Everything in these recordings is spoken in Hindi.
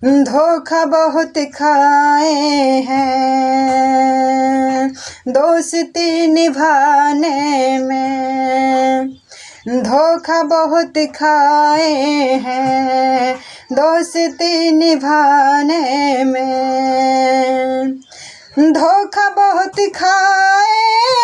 धोखा बहुत खाए हैं दोस्ती निभाने में, धोखा बहुत खाए हैं दोस्ती निभाने में, धोखा बहुत खाए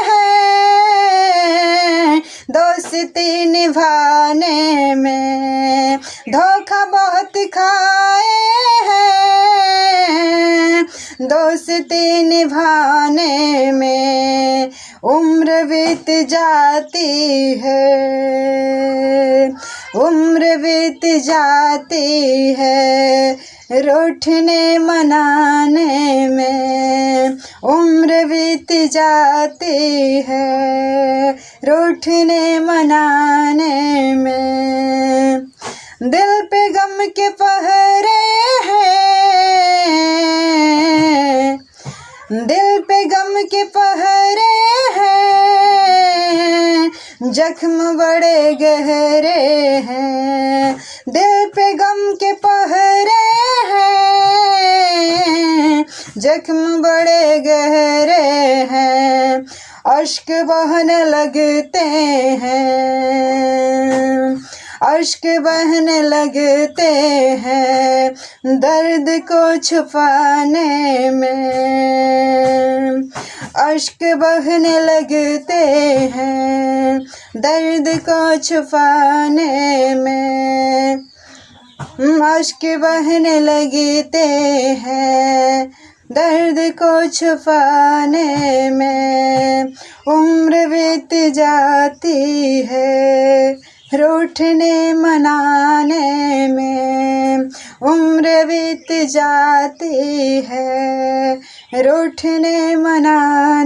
हैं दोस्ती निभाने में, धोखा बहुत खाए हैं दोस्ती निभाने में। उम्र बीत जाती है, उम्र बीत जाती है रूठने मनाने में, उम्र बीत जाती है रूठने मनाने में। दिल पे गम के पहरे हैं, दिल पे गम के पहरे हैं, जख्म बड़े गहरे हैं, दिल पे गम के पहरे हैं, जख्म बड़े गहरे हैं, अश्क बहने लगते हैं, अश्क बहने लगते हैं दर्द को छुपाने में, अश्क बहने लगते हैं दर्द को छुपाने में, अश्क बहने लगते हैं दर्द को छुपाने में। उम्र बीत जाती है रूठने मनाने में, उम्र बीत जाती है रूठने मनाने